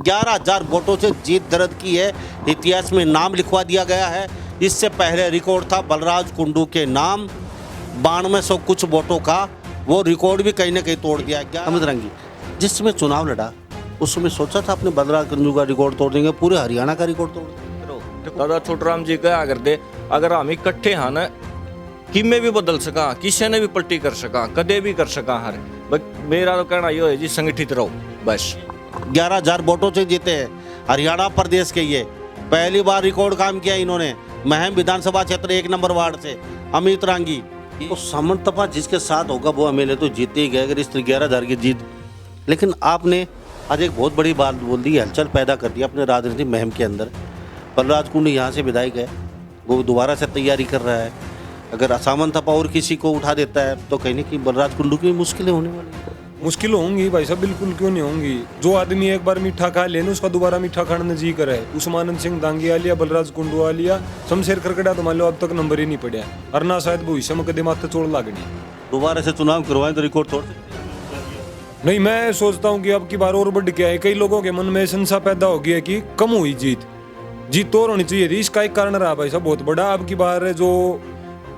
11,000 वोटों से जीत दर्ज की है, इतिहास में नाम लिखवा दिया गया है। इससे पहले रिकॉर्ड था बलराज कुंडू के नाम 9200 कुछ वोटों का, वो रिकॉर्ड भी कहीं ना कहीं तोड़ दिया गया। अमित रंगी जिस समय चुनाव लड़ा उस समय सोचा था अपने बलराज कुंडू का रिकॉर्ड तोड़ देंगे, पूरे हरियाणा का रिकॉर्ड तोड़ देंगे। दादा छोटराम जी क्या करते, अगर हम इकट्ठे हैं ना कि में भी बदल सका, किसी ने भी पलटी कर सका, कदे भी कर सका हर। मेरा तो कहना ये है जी, संगठित रहो बस। 11,000 वोटों से जीते हैं हरियाणा प्रदेश के, ये पहली बार रिकॉर्ड काम किया इन्होंने। महम विधानसभा क्षेत्र 1 नंबर वार्ड से अमित रांगी। तो सामंत तपा जिसके साथ होगा वो एमएलए तो जीते ही गए, अगर इस 11,000 की जीत। लेकिन आपने आज एक बहुत बड़ी बात बोल दी, हलचल पैदा कर दिया अपने राजनीतिक महम के अंदर। बलराज कुंडू यहाँ से विधायक है, वो दोबारा से तैयारी कर रहा है। अगर सामंत तपा और किसी को उठा देता है तो कहीं कि बलराज कुंडू की मुश्किलें होने वाली हैं। मुश्किल होंगी भाई साहब, बिल्कुल क्यों नहीं होंगी। जो आदमी एक बार मीठा खा लेना उसका दोबारा मीठा खाने जी करे। उस्मानंद सिंह दांगी आ लिया, बलराज कुंडू आ लिया, शमशेर खरकड़ा तो मान लो अब तक नंबर ही नहीं पड़ा, और ना शायद भविष्य में कदम माथे चोट लागनी। दोबारा से चुनाव करवाएं तो रिकॉर्ड तोड़ नहीं, मैं सोचता हूँ कि अब की बार और बढ़ के आए। कई लोगों के मन में संशय पैदा हो गया कि कम हुई जीत तो होनी चाहिए थी। इसका एक कारण रहा भाई साहब बहुत बड़ा। अब की बार जो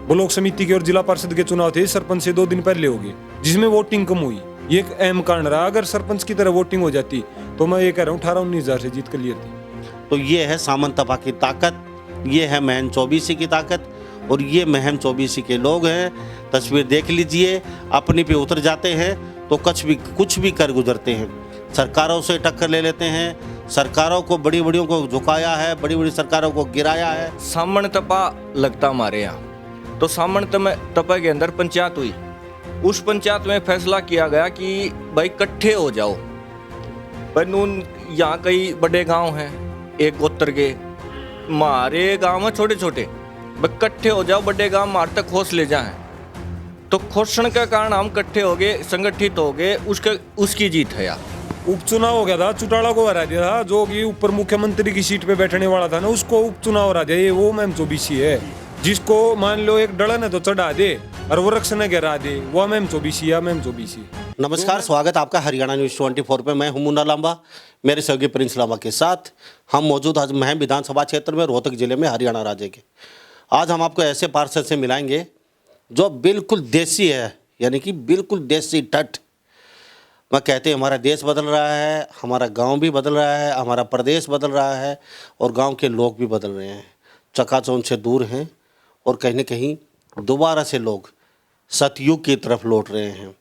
ब्लॉक समिति के और जिला परिषद के चुनाव थे, सरपंच से 2 दिन पहले हो गए, जिसमें वोटिंग कम हुई। ये एक अहम कारण रहा। अगर सरपंच की तरह वोटिंग हो जाती तो मैं ये कह रहा हूँ 18-19 हजार से जीत क्लियर थी। तो ये है सामंत तपा की ताकत, ये है महम चौबीसी की ताकत, और ये महम चौबीसी के लोग हैं। तस्वीर देख लीजिए, अपनी पे उतर जाते हैं तो कुछ भी कर गुजरते हैं। सरकारों से टक्कर ले लेते हैं, सरकारों को बड़ी बड़ियों को झुकाया है, बड़ी बड़ी सरकारों को गिराया है। सामंत तपा लगता हमारे यहाँ, तो सामंत तपा के अंदर पंचायत हुई। उस पंचायत में फैसला किया गया कि भाई इकट्ठे हो जाओ। बनून यहाँ कई बड़े गांव हैं, एक गोत्र के, हमारे गांव में छोटे छोटे, इकट्ठे हो जाओ, बड़े गांव मार तक खोस ले जाएं। तो खोसण के कारण हम इकट्ठे हो गए, संगठित हो गए, उसकी जीत है यार। उपचुनाव हो गया था, चौटाला को हरा दिया था, जो कि ऊपर मुख्यमंत्री की सीट पे बैठने वाला था ना, उसको उपचुनाव हरा दिया। ये वो महम चौबीसी है, जिसको मान लो एक डलन है तो चढ़ा दे और वो रक्ष ने गिरा दे, वो महम चौबीसी है, महम चौबीसी। नमस्कार, स्वागत है आपका हरियाणा न्यूज़ 24 पे। मैं हूं मुन्ना लांबा, मेरे सहयोगी प्रिंस लांबा के साथ हम मौजूद आज महम विधानसभा क्षेत्र में, रोहतक जिले में, हरियाणा राज्य के। आज हम आपको ऐसे पार्षद से मिलाएंगे जो बिल्कुल देसी है, यानी कि बिल्कुल देसी ठट। वह कहते हैं हमारा देश बदल रहा है, हमारा गांव भी बदल रहा है, हमारा प्रदेश बदल रहा है, और गांव के लोग भी बदल रहे हैं, चकाचौंध से दूर हैं, और कहीं न कहीं दोबारा से लोग सतयुग की तरफ लौट रहे हैं।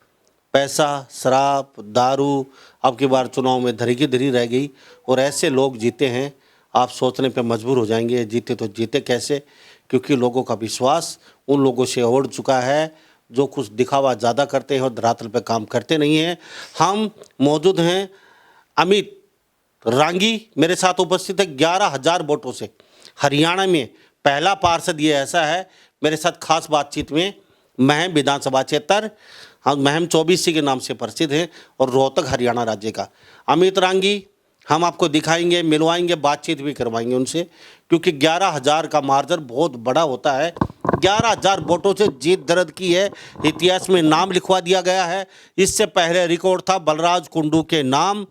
पैसा, शराब, दारू अब की बार चुनाव में धरी की धरी रह गई, और ऐसे लोग जीते हैं। आप सोचने पे मजबूर हो जाएंगे, जीते तो जीते कैसे, क्योंकि लोगों का विश्वास उन लोगों से उड़ चुका है जो कुछ दिखावा ज़्यादा करते हैं और धरातल पे काम करते नहीं हैं। हम मौजूद हैं अमित रांगी मेरे साथ उपस्थित है। 11,000 वोटों से हरियाणा में पहला पार्षद ये ऐसा है मेरे साथ खास बातचीत में। महम विधानसभा क्षेत्र, हम महम चौबीसी के नाम से प्रसिद्ध हैं, और रोहतक हरियाणा राज्य का अमित रांगी। हम आपको दिखाएंगे, मिलवाएंगे, बातचीत भी करवाएंगे उनसे, क्योंकि 11,000 का मार्जिन बहुत बड़ा होता है। 11,000 वोटों से जीत दर्ज की है, इतिहास में नाम लिखवा दिया गया है। इससे पहले रिकॉर्ड था बलराज कुंडू के नाम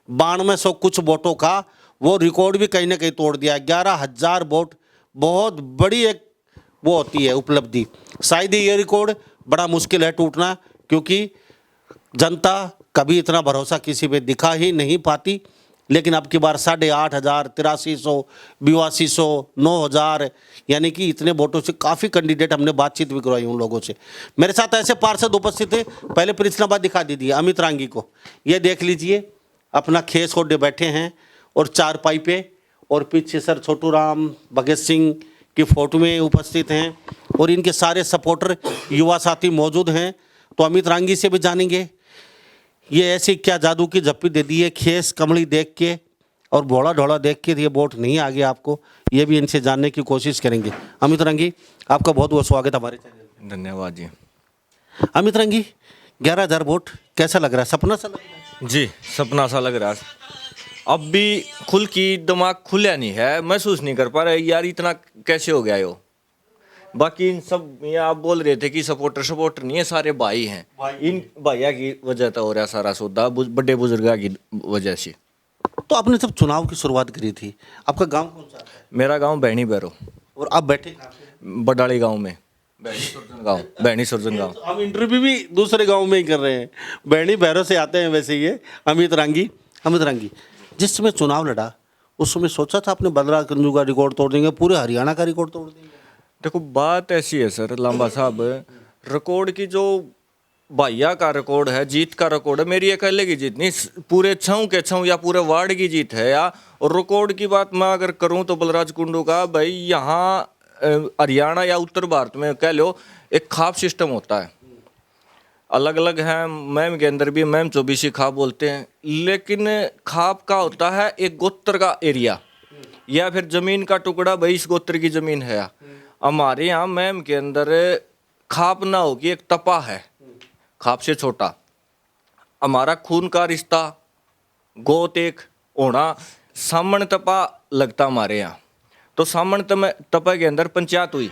9200 कुछ वोटों का, वो रिकॉर्ड भी कहीं ना कहीं तोड़ दिया। 11,000 वोट बहुत बड़ी एक वो होती है उपलब्धि। शायद ही ये रिकॉर्ड बड़ा मुश्किल है टूटना, क्योंकि जनता कभी इतना भरोसा किसी पे दिखा ही नहीं पाती। लेकिन अब की बार 8,500, 8300, 8200, 9,000, यानी कि इतने वोटों से काफ़ी कैंडिडेट, हमने बातचीत भी करवाई उन लोगों से। मेरे साथ ऐसे पार्षद उपस्थित थे। पहले प्रिंसलाबाद दिखा दीजिए अमित रांगी को, ये देख लीजिए, अपना खेस ओढ़े बैठे हैं और चारपाई पे, और पीछे सर छोटू राम, भगत सिंह की फोटो में उपस्थित हैं, और इनके सारे सपोर्टर युवा साथी मौजूद हैं। तो अमित रांगी से भी जानेंगे ये ऐसी क्या जादू की झप्पी दे दी है, खेस कमली देख के और भोला ढोला देख के ये वोट नहीं आ गया आपको, ये भी इनसे जानने की कोशिश करेंगे। अमित रांगी, आपका बहुत बहुत स्वागत है हमारे चैनल में। धन्यवाद जी। अमित रांगी, 11,000 वोट कैसा लग रहा है, सपना सा लग रहा है? जी, सपना सा लग रहा है। अब भी खुल की दिमाग खुला नहीं है, महसूस नहीं कर पा रहे यार इतना कैसे हो गया यो। बाकी इन सब ये आप बोल रहे थे कि सपोर्टर नहीं है, सारे भाई हैं। इन भैया की वजह तो हो रहा सारा सौदा, बड़े बुजुर्ग की वजह से। तो आपने जब चुनाव की शुरुआत करी थी, आपका गांव कौन सा आता है मेरा गांव बहनी बैरो, और आप बैठे कहाँ पे? बडाली गांव में, बहनी सुरजन गांव। हम इंटरव्यू भी दूसरे गांव में ही कर रहे हैं। बैणी भैरव से आते हैं वैसे ये अमित रांगी। जिस समय चुनाव लड़ा उस समय सोचा था आपने बलराज गंजू का रिकॉर्ड तोड़ देंगे, पूरे हरियाणा का रिकॉर्ड तोड़ देंगे? देखो बात ऐसी है सर लांबा साहब, रिकॉर्ड की जो भाइया का रिकॉर्ड है, जीत का रिकॉर्ड है, मेरी अकेले की जीत नहीं, पूरे छऊ के छऊ या पूरे वार्ड की जीत है। या और रिकॉर्ड की बात मैं अगर करूं तो बलराज कुंडू का भाई, यहाँ हरियाणा या उत्तर भारत में कह लो एक खाप सिस्टम होता है, अलग अलग है। मैम के अंदर भी मैम 24 खाप बोलते हैं, लेकिन खाप का होता है एक गोत्र का एरिया या फिर जमीन का टुकड़ा, भाई इस गोत्र की जमीन है। हमारे यहाँ मैम के अंदर खाप ना हो कि एक तपा है, खाप से छोटा। हमारा खून का रिश्ता गोत एक होना, सामण तपा लगता हमारे यहाँ। तो सामण तपा के अंदर पंचायत हुई,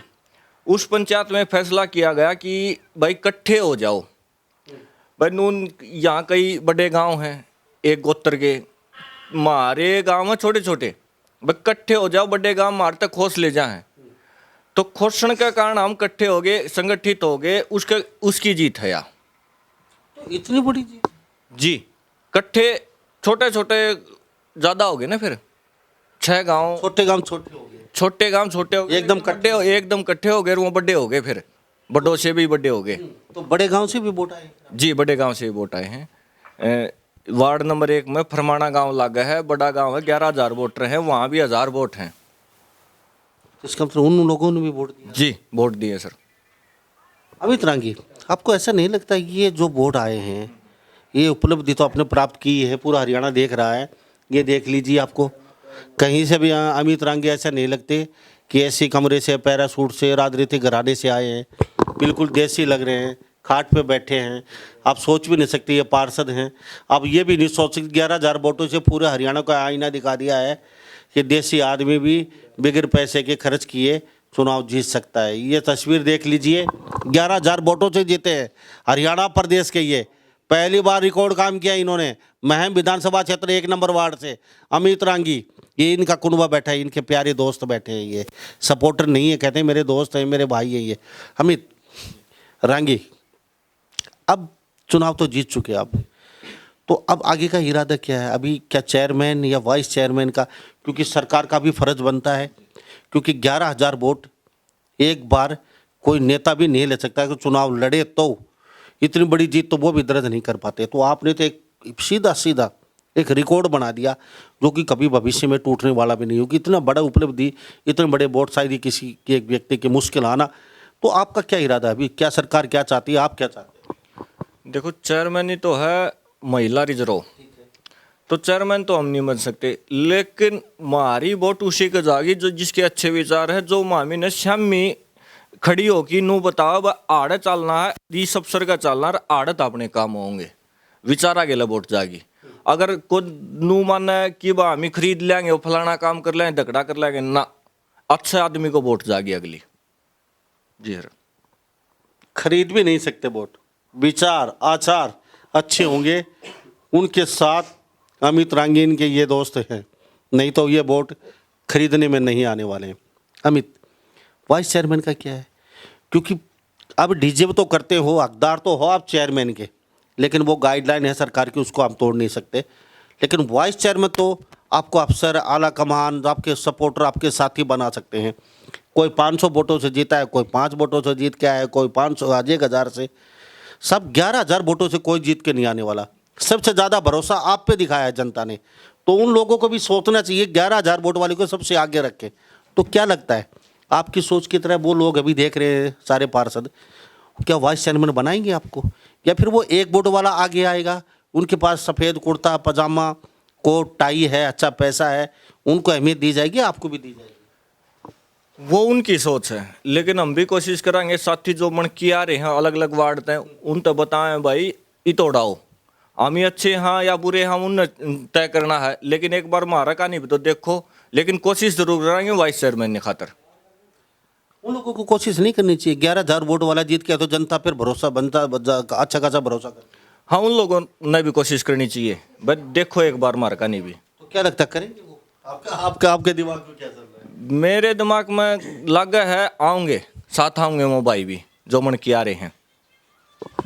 उस पंचायत में फैसला किया गया कि भाई इकट्ठे हो जाओ। भाई नून यहाँ कई बड़े गांव हैं एक गोत्र के, हमारे गांव में छोटे छोटे, भाई इकट्ठे हो जाओ, बड़े गांव मार तक खोस ले जाएं। तो खोसण के कारण हम इकट्ठे हो गए, संगठित हो गए, उसकी जीत है यहाँ। तो इतनी बड़ी जीत जी, इकट्ठे छोटे छोटे ज्यादा हो गए ना, फिर 6 गांव, छोटे गांव छोटे हो गए, छोटे गांव छोटे हो गए, एकदम इकट्ठे हो गए, वो बड़े हो गए, फिर बड़ों से भी बड़े हो गए। तो बड़े गांव से भी वोट आए? जी, बड़े गांव से वोट आए हैं। वार्ड नंबर 1 में फरमाना गांव लगा है, बड़ा गांव है, 11,000 वोटर हैं, वहाँ भी 1000 वोट हैं। तो इसका मतलब उन लोगों ने भी वोट दिया? जी, वोट दिए सर। अमित रांगी, आपको ऐसा नहीं लगता कि ये जो वोट आए हैं, ये उपलब्धि तो आपने प्राप्त की है, पूरा हरियाणा देख रहा है, ये देख लीजिए, आपको कहीं से भी अमित रांगी ऐसा नहीं लगते कि ऐसी कमरे से, पैरासूट से, राजनीतिक घराने से आए हैं, बिल्कुल देसी लग रहे हैं, खाट पे बैठे हैं। आप सोच भी नहीं सकते ये पार्षद हैं। आप ये भी नहीं सोच सकते 11,000 वोटों से पूरे हरियाणा का आईना दिखा दिया है कि देसी आदमी भी बगैर पैसे के खर्च किए चुनाव जीत सकता है। ये तस्वीर देख लीजिए, 11,000 वोटों से जीते हैं हरियाणा प्रदेश के। ये पहली बार रिकॉर्ड काम किया इन्होंने। महम विधानसभा क्षेत्र 1 नंबर वार्ड से अमित रांगी, ये इनका कुनबा बैठा है, इनके प्यारे दोस्त बैठे हैं। ये सपोर्टर नहीं है, कहते हैं मेरे दोस्त हैं, मेरे भाई हैं। ये अमित रांगी, अब चुनाव तो जीत चुके आप, तो अब आगे का इरादा क्या है? अभी क्या चेयरमैन या वाइस चेयरमैन का, क्योंकि सरकार का भी फर्ज बनता है, क्योंकि 11,000 वोट एक बार कोई नेता भी नहीं ले सकता कि चुनाव लड़े, तो इतनी बड़ी जीत तो वो भी दर्ज नहीं कर पाते। तो आपने तो एक सीधा एक रिकॉर्ड बना दिया जो कि कभी भविष्य में टूटने वाला भी नहीं होगी। इतना बड़ा उपलब्धि, इतने बड़े वोट शायद ही किसी के एक व्यक्ति की मुश्किल आना। तो आपका क्या इरादा है अभी? क्या सरकार क्या चाहती है, आप क्या चाहते हैं? देखो, चेयरमैन ही तो है महिला रिजर्व, तो चेयरमैन तो हम नहीं बन सकते, लेकिन हमारी वोट उसी के जागी जो जिसके अच्छे विचार है, जो मामी ने श्यामी खड़ी होगी नू बताओ आड़े चलना है, इस अफसर का चलना है, आड़त अपने काम होंगे, विचारा के लिए वोट जागी। अगर कोई नू माना है कि वह हम खरीद लेंगे, वो फलाना काम कर लेंगे, धकड़ा कर लेंगे, ना, अच्छे आदमी को वोट जागी अगली। जी सर, खरीद भी नहीं सकते वोट, विचार आचार अच्छे होंगे, उनके साथ अमित रांगी इनके ये दोस्त हैं, नहीं तो ये वोट खरीदने में नहीं आने वाले हैं। अमित, वाइस चेयरमैन का क्या है? क्योंकि अब डीजे तो करते हो, हकदार तो हो आप चेयरमैन के, लेकिन वो गाइडलाइन है सरकार की, उसको आप तोड़ नहीं सकते। लेकिन वाइस चेयरमैन तो आपको अफसर, आला कमान, आपके सपोर्टर, आपके साथी बना सकते हैं। कोई 500 वोटों से जीता है, कोई 5 वोटों से जीत के आया है, कोई 500 1,000 से, सब 11,000 वोटों से कोई जीत के नहीं आने वाला। सबसे ज़्यादा भरोसा आप पे दिखाया है जनता ने, तो उन लोगों को भी सोचना चाहिए 11,000 वोट वाले को सबसे आगे रखें। तो क्या लगता है आपकी सोच की तरह वो लोग अभी देख रहे हैं सारे पार्षद, क्या वाइस चेयरमैन बनाएंगे आपको, या फिर वो 1 वोट वाला आगे आएगा, उनके पास सफ़ेद कुर्ता पजामा कोट टाई है, अच्छा पैसा है, उनको अहमियत दी जाएगी, आपको भी दी जाएगी? वो उनकी सोच है, लेकिन हम भी कोशिश करेंगे साथी जो मन की आ रहे हैं अलग अलग वार्ड हैं, उन तो बताएं भाई इतोड़ाओ, हम ही अच्छे हाँ या बुरे हम उन तय करना है, लेकिन एक बार मारा का नहीं तो देखो, लेकिन कोशिश जरूर करेंगे वाइस चेयरमैन ने खातर। उन लोगों को कोशिश नहीं करनी चाहिए? 11,000 वोट वाला जीत गया तो जनता फिर भरोसा बनता, अच्छा खासा भरोसा कर। हाँ, उन लोगों ने भी कोशिश करनी चाहिए, बस देखो एक बार मारा का नहीं भी। तो क्या लगता है करेंगे वो? आपके दिमाग में क्या चल रहा है? मेरे दिमाग में लगा है आऊँगे, साथ आऊँगे वो भाई भी जो मन किया रहे हैं।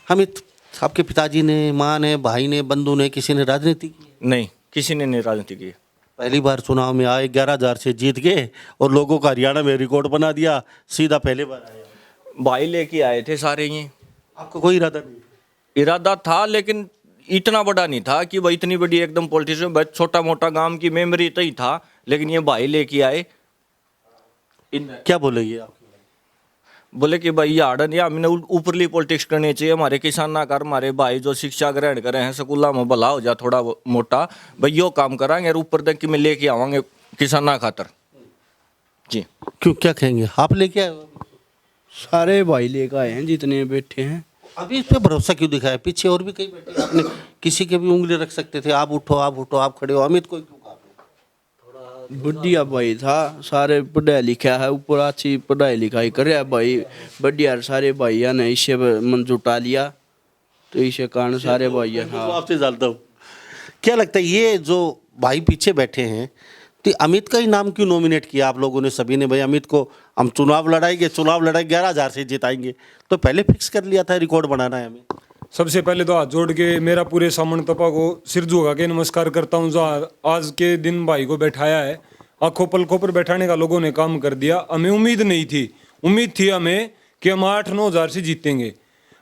अमित, आपके पिताजी ने, माँ ने, भाई ने, बंधु ने, किसी ने राजनीति की? नहीं, किसी ने नहीं राजनीति की। पहली बार चुनाव में आए, 11,000 से जीत गए और लोगों का हरियाणा में रिकॉर्ड बना दिया, सीधा पहले बार आया। भाई लेके आए थे सारे ये। आपका कोई इरादा नहीं? इरादा था लेकिन इतना बड़ा नहीं था कि भाई इतनी बड़ी एकदम पॉलिटिशियन, बस छोटा मोटा गांव की मेमोरी तो ही था, लेकिन ये भाई लेके आए। क्या बोलेगी आप? बोले कि भाई यार या हमने ऊपरली पॉलिटिक्स करनी चाहिए, हमारे किसान ना कर, हमारे भाई जो शिक्षा ग्रहण करे हैं स्कूलों में भला हो जा थोड़ा मोटा, भाई यो काम कराएंगे और ऊपर तक कि मैं लेके आवांगे किसाना खातर जी। क्यों, क्या कहेंगे? आप लेके आए हो? सारे भाई लेकर आए हैं जितने बैठे हैं। अभी इस पे भरोसा क्यों दिखाया? पीछे और भी कई बैठे हैं, आपने किसी के भी उंगली रख सकते थे, आप उठो, आप उठो, आप खड़े हो। अमित को क्यों कहा? बढ़िया भाई था, सारे पढ़ाया लिखा है, ऊपर अच्छी पढ़ाई लिखाई करे भाई, बढ़िया सारे भाइयों ने इससे मन जुटा लिया, तो इसे कारण सारे भाइयों तो आपसे जानता हूँ, क्या लगता है ये जो भाई पीछे बैठे हैं, तो अमित का ही नाम क्यों नॉमिनेट किया आप लोगों ने सभी ने? भाई अमित को हम चुनाव लड़ाएंगे 11,000 से जिताएंगे, तो पहले फिक्स कर लिया था रिकॉर्ड बनाना है हमें। सबसे पहले तो हाथ जोड़ के मेरा पूरे सामन तपा को सिर झुका के नमस्कार करता हूँ, जो आज के दिन भाई को बैठाया है, आंखों पलकों पर बैठाने का लोगों ने काम कर दिया। हमें उम्मीद नहीं थी, उम्मीद थी हमें कि हम 8-9 हज़ार से जीतेंगे।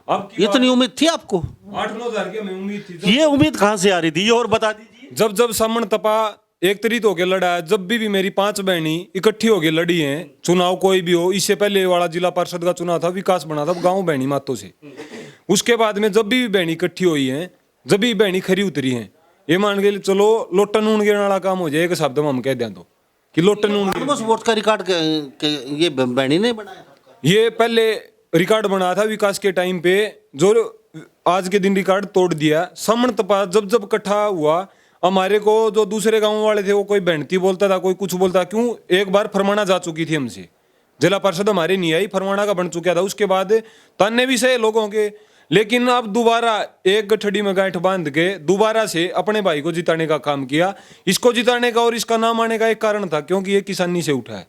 अब इतनी उम्मीद थी आपको? 8-9 हज़ार की हमें उम्मीद थी। ये उम्मीद कहाँ से आ रही थी, ये और बता दीजिए। जब सामन तपा एक तरीत होके लड़ा है, जब भी मेरी 5 बहनी इकट्ठी होके लड़ी हैं, चुनाव कोई भी हो, इससे पहले वाला जिला परिषद का चुनाव था, विकास बना था गांव बहनी मातों से। उसके बाद में जब भी बहनी इकट्ठी हुई हैं, जब भी बहनी खरी उतरी हैं, ये मान के चलो लोटन ऊन गिरने वाला काम हो जाए, एक शब्द में हम कह दें तो कि लोटन ऊन वोट का रिकॉर्ड ये बहनी ने बनाया था? ये पहले रिकॉर्ड बना था विकास के टाइम पे, जो आज के दिन रिकॉर्ड तोड़ दिया। सामन तपा जब इकट्ठा हुआ, हमारे को जो दूसरे गांव वाले थे वो कोई बहनती बोलता था, कोई कुछ बोलता। क्यों? एक बार फरमाना जा चुकी थी हमसे, जिला परिषद हमारे नहीं आई, फरमाना का बन चुका था। उसके बाद ताने भी सही लोगों के, लेकिन अब दोबारा एक गठड़ी में गांठ बांध के दोबारा से अपने भाई को जिताने का काम किया। इसको जिताने का और इसका नाम आने का एक कारण था, क्योंकि ये किसानी से उठा है,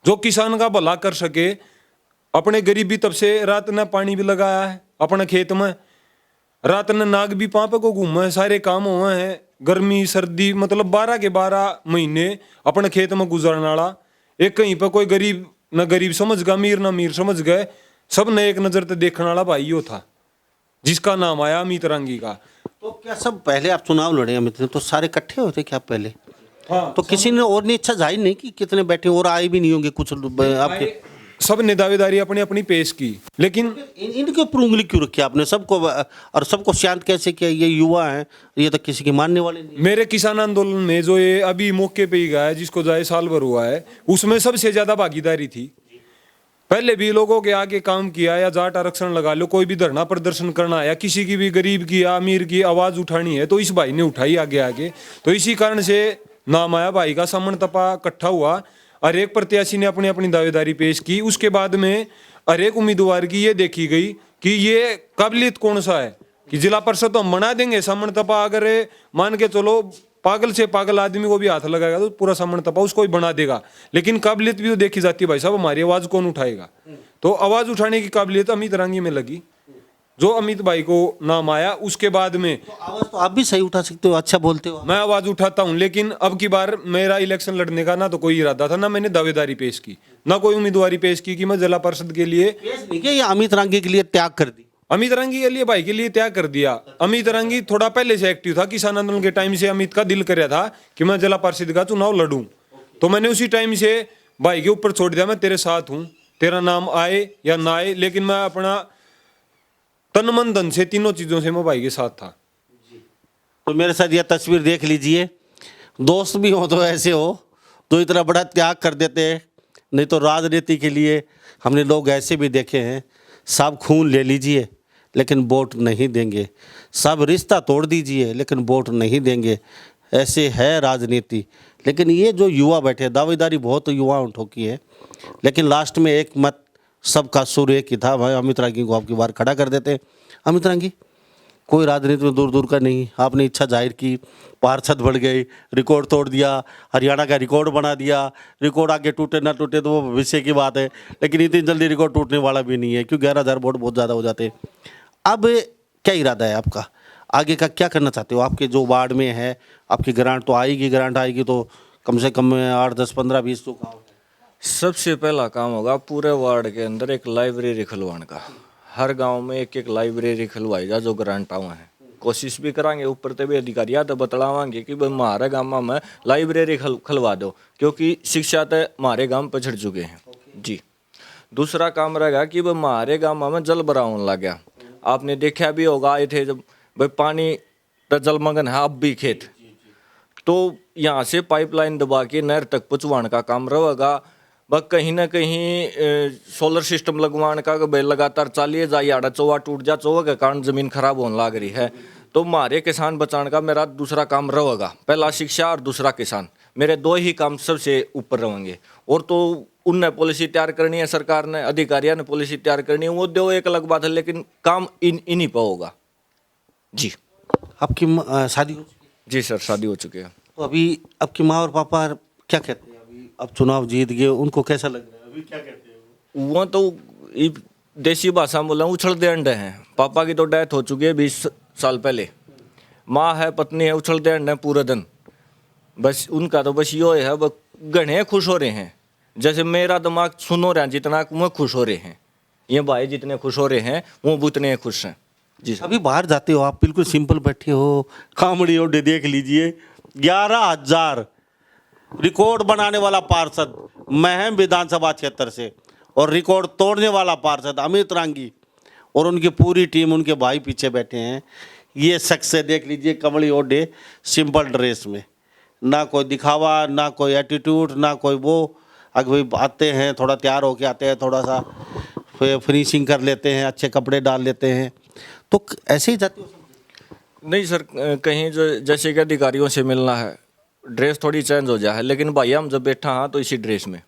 जो किसान का भला कर सके। अपने गरीबी तब से रात ने पानी भी लगाया है अपने खेत में, रात ने नाग भी पाँप को घूमा है, सारे काम हुए हैं, गर्मी सर्दी मतलब 12 के 12 महीने अपने खेत में गुजरने वाला। एक कहीं पर कोई गरीब न गरीब समझ गया, अमीर न अमीर समझ गए, सब ने एक नजर से देखने वाला भाई यो था, जिसका नाम आया अमित रांगी का। तो क्या सब पहले आप चुनाव लड़े अमित ने, तो सारे इकट्ठे होते क्या पहले? हाँ, तो किसी ने और ने इच्छा जाहिर नहीं की कितने बैठे, और आए भी नहीं होंगे कुछ आपके? सब ने दावेदारी अपनी अपनी पेश की, लेकिन इनके ऊपर उंगली क्यों रखी आपने सबको, और सबको शांत कैसे किया? ये युवा हैं, ये तो किसी के मानने वाले नहीं। मेरे किसान आंदोलन में जो ये अभी मौके पे ही गया है, जिसको जाए साल भर हुआ है, उसमें सबसे ज्यादा भागीदारी थी। पहले भी लोगों के आगे काम किया, या जाट आरक्षण लगा लो, कोई भी धरना प्रदर्शन करना है, या किसी की भी गरीब की या अमीर की आवाज उठानी है, तो इस भाई ने उठाई आगे आगे। तो इसी कारण से नाम आया भाई का, सामन तपा इकट्ठा हुआ, हर एक प्रत्याशी ने अपनी अपनी दावेदारी पेश की। उसके बाद में हर एक उम्मीदवार की ये देखी गई कि ये काबिलियत कौन सा है, कि जिला परिषद तो हम बना देंगे। सामन तपा अगर मान के चलो पागल से पागल आदमी को भी हाथ लगाएगा तो पूरा सामन तपा उसको ही बना देगा, लेकिन काबिलियत भी तो देखी जाती है भाई साहब, हमारी आवाज कौन उठाएगा। तो आवाज उठाने की काबिलियत अमित रांगी में लगी, जो अमित भाई को नाम आया। उसके बाद में तो आवाज तो आप भी सही उठा सकते हो, अच्छा बोलते हो। मैं आवाज उठाता हूं, लेकिन अब की बार मेरा इलेक्शन लड़ने का ना तो कोई इरादा था, ना मैंने दावेदारी पेश की, ना कोई उम्मीदवारी पेश की कि मैं जिला परिषद के लिए। पेश नहीं किया, ये अमित रांगी के लिए त्याग कर दी? अमित रांगी के लिए भाई के लिए त्याग कर दिया। अमित रांगी थोड़ा पहले से एक्टिव था, किसान आंदोलन के टाइम से अमित का दिल कर था कि मैं जिला परिषद का चुनाव लड़ूं, तो मैंने उसी टाइम से भाई के ऊपर छोड़ दिया, मैं तेरे साथ हूं, तेरा नाम आए या ना आए, लेकिन मैं अपना तन मन धन से तीनों चीजों से मैं भाई के साथ था। तो मेरे साथ यह तस्वीर देख लीजिए, दोस्त भी हो तो ऐसे हो तो इतना बड़ा त्याग कर देते हैं, नहीं तो राजनीति के लिए हमने लोग ऐसे भी देखे हैं, सब खून ले लीजिए लेकिन वोट नहीं देंगे, सब रिश्ता तोड़ दीजिए लेकिन वोट नहीं देंगे, ऐसे है राजनीति। लेकिन ये जो युवा बैठे, दावेदारी बहुत युवाओं ठोकी है, लेकिन लास्ट में एक मत सबका सुर एक ही था, भाई अमित रांगी को आपकी बार खड़ा कर देते हैं। अमित रांगी, कोई राजनीति में दूर दूर का नहीं, आपने इच्छा जाहिर की, पार्षद बढ़ गए, रिकॉर्ड तोड़ दिया, हरियाणा का रिकॉर्ड बना दिया। रिकॉर्ड आगे टूटे ना टूटे तो वो भविष्य की बात है, लेकिन इतनी जल्दी रिकॉर्ड टूटने वाला भी नहीं है, क्योंकि 11,000 वोट बहुत ज़्यादा हो जाते हैं। अब क्या इरादा है आपका, आगे का क्या करना चाहते हो? आपके जो वार्ड में है, आपकी ग्रांट तो आएगी, ग्रांट आएगी तो कम से कम 8, 10, 15, 20 तो गाँव है। सबसे पहला काम होगा पूरे वार्ड के अंदर एक लाइब्रेरी खुलवाने का। हर गांव में एक एक लाइब्रेरी खुलवाई जा जो ग्रांट हुआ है। कोशिश भी करांगे, ऊपर से भी अधिकारी तो बतलावांगे कि भाई हमारे गांव में लाइब्रेरी खुलवा दो, क्योंकि शिक्षा तो हमारे गांव पछड़ चुके हैं जी। दूसरा काम रहेगा कि भाई हमारे गांव में जल भराव होने लग गया। आपने देखा भी होगा, आए थे जब भाई पानी तो जलमग्न है अब भी खेत, तो यहाँ से पाइपलाइन दबा के नहर तक पहुँचवाने का काम रहेगा। बस कहीं ना कहीं सोलर सिस्टम लगवाने का बेल लगातार चालिए जाए, आड़ा चौवा टूट जा, चौवा के कारण जमीन खराब होने लग रही है। तो हमारे किसान बचाने का मेरा दूसरा काम रहेगा, पहला शिक्षा और दूसरा किसान, मेरे दो ही काम सबसे ऊपर रहेंगे। और तो उनने पॉलिसी तैयार करनी है, सरकार ने, अधिकारियों ने पॉलिसी तैयार करनी है, वो दो एक अलग बात है, लेकिन काम इन्हीं पर होगा जी। आपकी शादी हो चुकी है? जी सर, शादी हो चुकी है। तो अभी आपकी माँ और पापा क्या कहते हैं? अभी अब चुनाव जीत गए, उनको कैसा लग रहा है? अभी क्या कहते हैं वो तो देसी भाषा में बोला उछल दे अंडे हैं। पापा की तो डेथ हो चुकी है 20 साल पहले। माँ है, पत्नी है, उछल दे अंडे पूरे दिन। बस उनका तो बस यो है, वो घने खुश हो रहे हैं। जैसे मेरा दिमाग सुन हो रहा है जितना वो खुश हो रहे हैं, ये भाई जितने खुश हो रहे हैं वो उतने खुश हैं जी। अभी बाहर जाते हो आप, बिल्कुल सिंपल बैठे हो, कॉमेडी और देख लीजिए, 11,000 रिकॉर्ड बनाने वाला पार्षद महम विधानसभा क्षेत्र से, और रिकॉर्ड तोड़ने वाला पार्षद अमित रांगी और उनकी पूरी टीम, उनके भाई पीछे बैठे हैं। ये शख्स से देख लीजिए, कमली ओढ़े, सिंपल ड्रेस में, ना कोई दिखावा, ना कोई एटीट्यूड, ना कोई वो। अगर भाई आते हैं, थोड़ा तैयार होके आते हैं, थोड़ा सा फिनिशिंग कर लेते हैं, अच्छे कपड़े डाल लेते हैं, तो ऐसे ही जाते हो? नहीं सर, कहीं जो जैसे कि अधिकारियों से मिलना है, ड्रेस थोड़ी चेंज हो जाए, लेकिन भाई हम जब बैठा हाँ तो इसी ड्रेस में।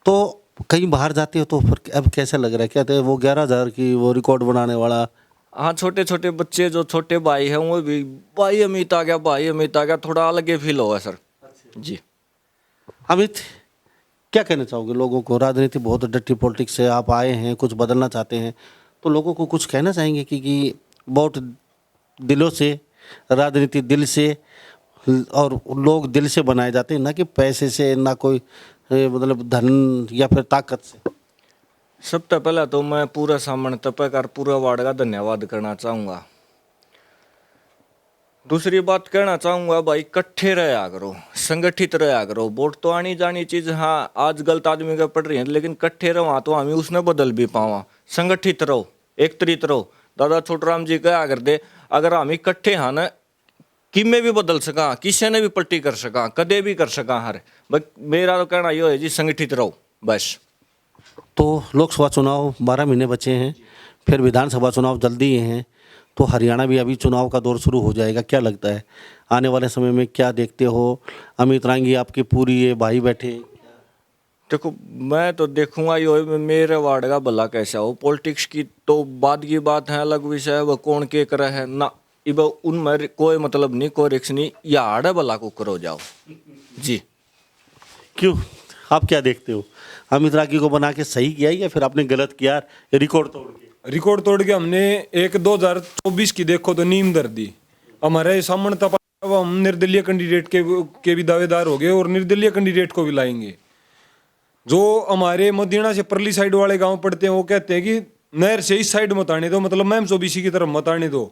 तो कहीं बाहर जाते हो तो फिर अब कैसा लग रहा है? कहते हैं वो 11,000 की वो रिकॉर्ड बनाने वाला। हाँ, छोटे छोटे बच्चे जो छोटे भाई हैं वो भी भाई अमित आ गया, भाई अमित आ गया, थोड़ा अलग ही फील होगा सर जी। अमित, क्या कहना चाहोगे लोगों को? राजनीति बहुत डर्टी पॉलिटिक्स से आप आए हैं, कुछ बदलना चाहते हैं, तो लोगों को कुछ कहना चाहेंगे कि बहुत दिलों से, राजनीति दिल से, और लोग दिल से बनाए जाते हैं, ना कि पैसे से, ना कोई मतलब धन या फिर ताकत से। सबसे पहले तो मैं पूरा सामने तपकर पूरा वार्ड का धन्यवाद करना चाहूँगा। दूसरी बात कहना चाहूँगा, भाई इकट्ठे रहा करो, संगठित रहा करो। वोट तो आनी जानी चीज़, हाँ आज गलत आदमी का पड़ रही है, लेकिन इकट्ठे रहो तो हमें उसने बदल भी पावा। संगठित रहो, एक तरीत रहो। दादा छोटराम जी क्या करते, अगर हम इकट्ठे हाँ ना, कि में भी बदल सका, किसी ने भी पलटी कर सका, कदे भी कर सका हर। बस मेरा तो कहना यो है जी, संगठित रहो बस। तो लोकसभा चुनाव 12 महीने बचे हैं, फिर विधानसभा चुनाव जल्दी ही हैं, तो हरियाणा भी अभी चुनाव का दौर शुरू हो जाएगा। क्या लगता है आने वाले समय में क्या देखते हो? अमित रांगी आपकी पूरी ये भाई बैठे। देखो मैं तो देखूंगा यो मेरे वार्ड का भला कैसा हो। पॉलिटिक्स की तो बाद की बात है, अलग विषय है, वो कौन के करे है ना, इब उनमें कोई मतलब नहीं, कोई रिक्स नहीं, या आड़े भला को करो जाओ जी। क्यों, आप क्या देखते हो? अमित रांगी को बना के सही किया या फिर आपने गलत किया, रिकॉर्ड तोड़ के? रिकॉर्ड तोड़ के हमने एक 2024 की देखो तो नीम दर दी। हमारे सामने तपा हम निर्दलीय कैंडिडेट के भी दावेदार हो गए, और निर्दलीय कैंडिडेट को भी लाएंगे। जो हमारे मदीना से परली साइड वाले गांव पड़ते हैं, वो कहते हैं कि नहर से इस साइड मत आने दो, मतलब मैम ओबीसी की तरफ मत आने दो,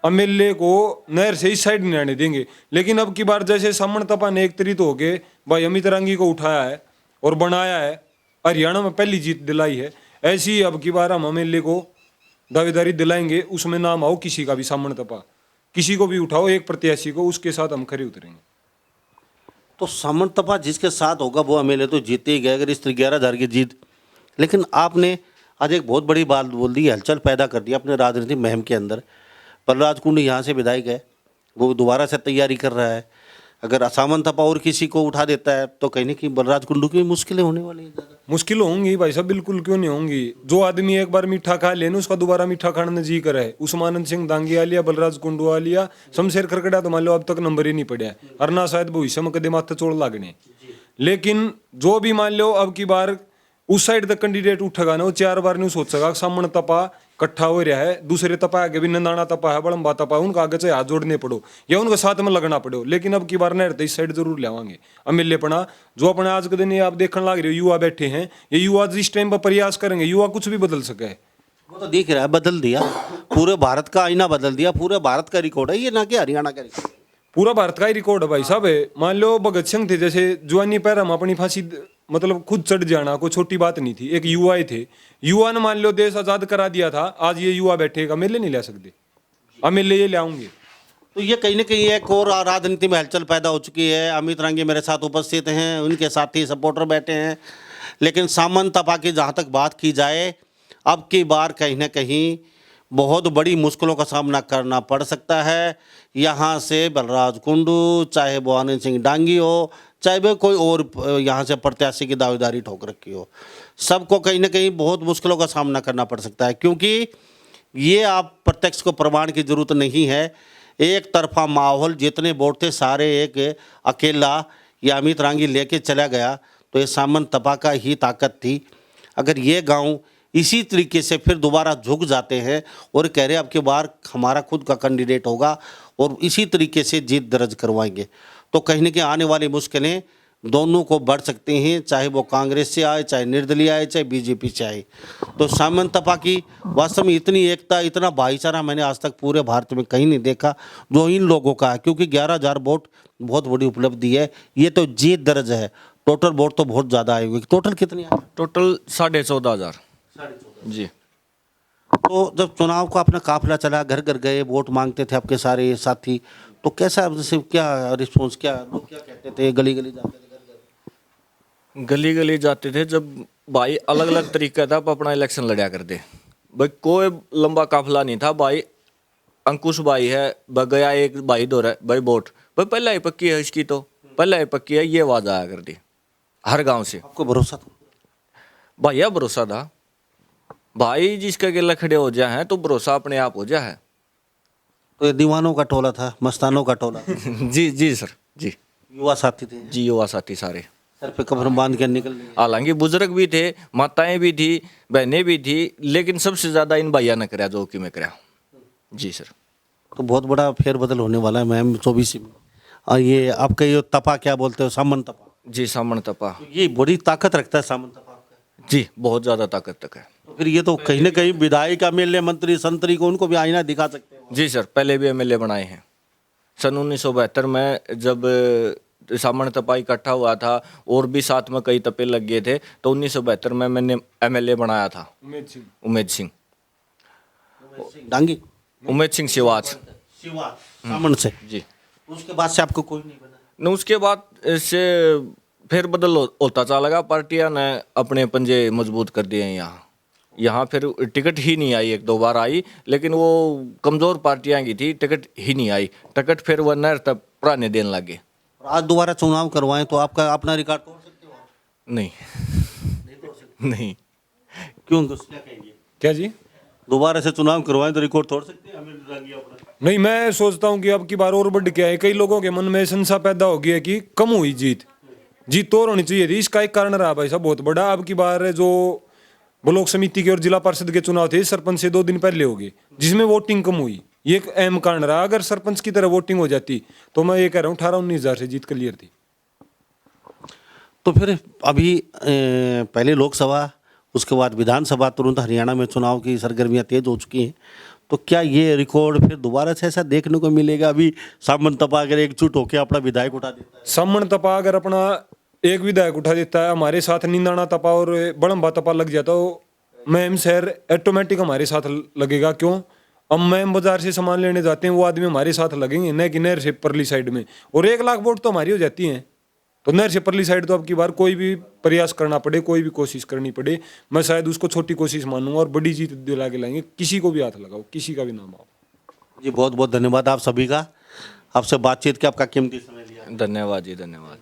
एमएलए को नहर से इस साइड नहीं आने देंगे। लेकिन अब की बार जैसे सामण तपा ने एक तरीत होके भाई अमित रांगी को उठाया है और बनाया है, हरियाणा में पहली जीत दिलाई है, ऐसी ही अब की बार हम एमएलए को दावेदारी दिलाएंगे। उसमें नाम आओ किसी का भी, सामण तपा किसी को भी उठाओ, एक प्रत्याशी को, उसके साथ हम खड़े उतरेंगे। तो सामंत तपा जिसके साथ होगा वो एमएलए तो जीते ही गए, अगर इस 11,000 की जीत। लेकिन आपने आज एक बहुत बड़ी बात बोल दी, हलचल पैदा कर दिया अपने राजनीतिक मुहिम के अंदर। प्रहलाद कुंड यहाँ से विधायक है, वो दोबारा से तैयारी कर रहा है, अगर सामंत तपा और किसी को उठा देता है तो कहीं ना कहीं बलराज कुंडू की मुश्किलें होने वाली है ज़्यादा। मुश्किल होंगी भाई साहब, बिल्कुल क्यों नहीं होंगी। जो आदमी एक बार मीठा खा लेना उसका दोबारा मीठा खाने जी कर है। उस्मानंद सिंह दांगी आ लिया, बलराज कुंडू आ लिया, शमशेर खरकड़ा तो मान लो अब तक नंबर ही नहीं पड़ा है, अरना शायद भविष्य में कदे माथे चोट लागने। लेकिन जो भी मान लो अब की बार उस साइड तक कैंडिडेट उठेगा ना, वो 4 बार नहीं सोच सका। सामने तपा इकट्ठा हो रहा है, दूसरे तपा आगे भी नंदाना तपा है, बड़म्बा तपा, उनका आगे से हाथ जोड़ने पड़ो या उनके साथ में लगना पड़ो। लेकिन अब की बार नहीं रहते, इस साइड जरूर लावांगे अमिल्यपना। जो अपने आज के दिन ये आप देखने लग रहे हो, युवा बैठे हैं, ये युवा जिस टाइम पर प्रयास करेंगे, युवा कुछ भी बदल सके। वो तो दिख रहा है, बदल दिया, पूरे भारत का आईना बदल दिया, पूरे भारत का रिकॉर्ड है ये, ना कि हरियाणा का रिकॉर्ड। पूरा भारत का ही रिकॉर्ड है भाई साहब। मान लो भगत सिंह थे, जैसे जवानी पर हम अपनी फांसी मतलब खुद चढ़ जाना कोई छोटी बात नहीं थी। एक युवा ही थे, युवा ने मान लो देश आजाद करा दिया था। आज ये युवा बैठेगा, मेले नहीं ले सकते, अमेले ये ले आऊंगे। तो ये कहीं ना कहीं एक और राजनीति में हलचल पैदा हो चुकी है। अमित रांगे मेरे साथ उपस्थित हैं, उनके साथ ही सपोर्टर बैठे हैं। लेकिन सामंत तपा की जहाँ तक बात की जाए, अब की बार कहीं ना कहीं बहुत बड़ी मुश्किलों का सामना करना पड़ सकता है। यहाँ से बलराज कुंडू, चाहे वो आनंद सिंह डांगी हो, चाहे वो कोई और यहाँ से प्रत्याशी की दावेदारी ठोक रखी हो, सबको कहीं ना कहीं बहुत मुश्किलों का सामना करना पड़ सकता है। क्योंकि ये आप प्रत्यक्ष को प्रमाण की जरूरत नहीं है, एक तरफा माहौल, जितने वोट थे सारे एक अकेला या अमित रांगी लेके चला गया, तो ये सामंत तपा का ही ताकत थी। अगर ये गांव इसी तरीके से फिर दोबारा झुक जाते हैं और कह रहे अब की बार हमारा खुद का कैंडिडेट होगा और इसी तरीके से जीत दर्ज करवाएंगे, तो कहीं ना कहीं आने वाली मुश्किलें दोनों को बढ़ सकती हैं, चाहे वो कांग्रेस से आए, चाहे निर्दलीय आए, चाहे बीजेपी से आए। तो सामंत तपा की वास्तव में इतनी एकता, इतना भाईचारा मैंने आज तक पूरे भारत में कहीं नहीं देखा जो इन लोगों का है। क्योंकि 11,000 वोट बहुत बड़ी उपलब्धि है, ये तो जीत दर्ज है। टोटल वोट तो बहुत ज़्यादा आए हुए। टोटल कितनी आए? टोटल 14,500 जी। तो जब चुनाव का अपना काफिला चला, घर घर गए, वोट मांगते थे आपके सारे साथी, तो कैसा, जैसे क्या रिस्पॉन्स, क्या लोग क्या कहते थे? गली गली जाते थे, घर घर गली गली जाते थे जब भाई, अलग अलग तरीका था अपना इलेक्शन लड़ा करते भाई। कोई लंबा काफिला नहीं था भाई। अंकुश भाई है, गया एक भाई दो रहा भाई वोट भाई, पहला ही पक्की है इसकी, तो पहला ही पक्की है, ये आवाज आया करती हर गांव से। आपको भरोसा था? भैया भरोसा था भाई, जिसका अकेला खड़े हो जाए हैं तो भरोसा अपने आप हो जाए है। तो ये दीवानों का टोला था, मस्तानों का टोला था। जी जी सर जी। युवा साथी थे जी, युवा साथी सारे, सर पे कफन बांध के निकल गए। हालांकि बुजुर्ग भी थे, माताएं भी थी, बहनें भी थी, लेकिन सबसे ज्यादा इन भैया ने कराया जो कि मैं कराया। जी सर। तो बहुत बड़ा फेरबदल होने वाला है मैम 24 में। और ये आपका ये तपा क्या बोलते हो, सामंत तपा? जी, सामंत तपा। ये बड़ी ताकत रखता है सामंत तपा आपका। जी, बहुत ज्यादा ताकत तक है। तो फिर ये तो कहीं ना कहीं विधायक, एमएलए, मंत्री, संतरी को उनको भी आईना दिखा सकते हैं। जी सर, पहले भी एमएलए बनाए हैं। सन 1972 में जब सामंत तपा इकट्ठा हुआ था और भी साथ में कई तपे लग गए थे, तो 1972 में मैंने एमएलए बनाया था। उमेद सिंह डांगी, उमेद सिंह शिवाज सामंत से। जी। उसके बाद से आपको कोई नहीं बना? न उसके बाद से फिर बदल होता चला लगा, पार्टियां ने अपने पंजे मजबूत कर दिए हैं। यहाँ फिर टिकट ही नहीं आई, 1-2 बार आई, लेकिन वो कमज़ोर पार्टियां की थी, टिकट ही नहीं आई। टिकट फिर वह नर तब पुराने देने लगे। आज दोबारा चुनाव करवाएं तो आपका अपना रिकॉर्ड तोड़ सकते हो आप? नहीं नहीं। क्यों, क्या कहेंगे? क्या जी? दोबारा से चुनाव करवाएं तो रिकॉर्ड तोड़ सकते हैं? हमें लगी अपना। नहीं, मैं सोचता हूँ कि अब की बार और बढ़ के आए। कई लोगों के मन में संशय पैदा हो गया कि कम हुई जीत, जीत तो और होनी चाहिए थी। इसका एक कारण रहा भाई साहब बहुत बड़ा। अब की बार जो ब्लॉक समिति के और जिला परिषद के चुनाव थे, सरपंच से 2 दिन पहले हो गए, जिसमें वोटिंग कम हुई। ये एक अहम कारण रहा। अगर सरपंच की तरह वोटिंग हो जाती तो मैं ये कह रहा हूँ 18-19 हज़ार से जीत क्लियर थी। तो फिर अभी पहले लोकसभा, उसके बाद विधानसभा, तुरंत हरियाणा में चुनाव की सरगर्मियां तेज हो चुकी हैं। तो क्या ये रिकॉर्ड फिर दोबारा से ऐसा देखने को मिलेगा? अभी सामंत तपा अगर एकजुट होकर अपना विधायक उठा देता है, सामंत तपा अगर अपना एक विधायक उठा देता है, हमारे साथ निंदाना तपा और बड़म्बा तपा लग जाता, तो मैम शहर ऑटोमेटिक हमारे साथ लगेगा। क्यों? अब मैम बाजार से सामान लेने जाते हैं, वो आदमी हमारे साथ लगेंगे, न कि नहर से परली साइड में। और 1 लाख वोट तो हमारी हो जाती हैं। तो नहर से परली साइड तो अब की बार कोई भी प्रयास करना पड़े, कोई भी कोशिश करनी पड़े, मैं शायद उसको छोटी कोशिश मानूंगा और बड़ी जीत दिला के लाएंगे। किसी को भी हाथ लगाओ, किसी का भी नाम आओ। जी बहुत बहुत धन्यवाद आप सभी का। आपसे बातचीत के आपका कीमती समय लिया। धन्यवाद जी, धन्यवाद।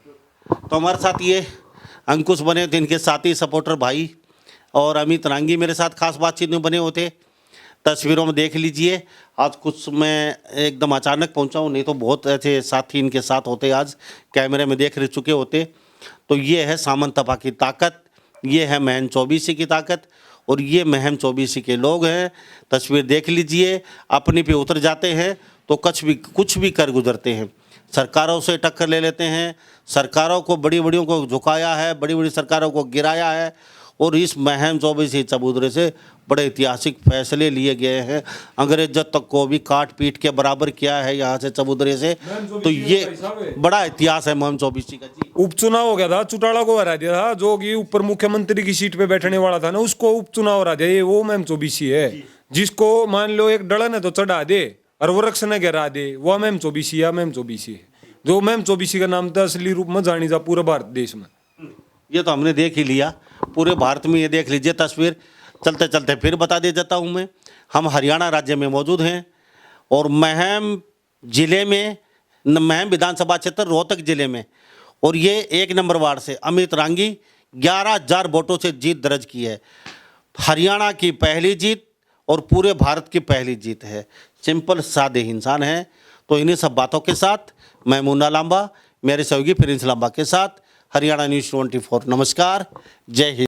तो हमारे साथ ये अंकुश बने थे, इनके साथी सपोर्टर भाई, और अमित रांगी मेरे साथ खास बातचीत में बने होते। तस्वीरों में देख लीजिए, आज कुछ मैं एकदम अचानक पहुंचा हूँ, नहीं तो बहुत ऐसे साथी इनके साथ होते, आज कैमरे में देख चुके होते। तो ये है सामंतपा की ताकत, ये है महम चौबीसी की ताकत, और ये महम चौबीसी के लोग हैं। तस्वीर देख लीजिए, अपने पे उतर जाते हैं तो कुछ भी कर गुजरते हैं। सरकारों से टक्कर ले लेते हैं, सरकारों को बड़ी बड़ियों को झुकाया है, बड़ी बड़ी सरकारों को गिराया है, और इस महम चौबीसी चबूतरे से बड़े ऐतिहासिक फैसले लिए गए हैं। अंग्रेज तक को भी काट पीट के बराबर किया है यहाँ से चबूतरे से। तो ये बड़ा इतिहास है महम चौबीसी का जी। उपचुनाव हो गया था, चौटाला को हरा दिया था, जो कि ऊपर मुख्यमंत्री की सीट पे बैठने वाला था ना, उसको उपचुनाव हरा दिया। ये वो महम चौबीसी है जिसको मान लो एक डलन है तो चढ़ा दे और वृक्ष ने गिरा दे, वो महम चौबीसी या महम चौबीसी है, जो महम चौबीसी का नाम था असली रूप में जानी जा पूरे भारत देश में। ये तो हमने देख ही लिया, पूरे भारत में ये देख लीजिए तस्वीर। चलते चलते फिर बता दे जाता हूँ मैं, हम हरियाणा राज्य में मौजूद हैं, और महम जिले में, महम विधानसभा क्षेत्र रोहतक जिले में, और ये 1 नंबर वार्ड से अमित रांगी 11,000 वोटों से जीत दर्ज की है। हरियाणा की पहली जीत और पूरे भारत की पहली जीत है। सिंपल सादे इंसान हैं। तो इन्हीं सब बातों के साथ मैं मुन्ना लांबा, मेरे सहयोगी प्रिंस लांबा के साथ, हरियाणा न्यूज़ 24। नमस्कार, जय हिंद।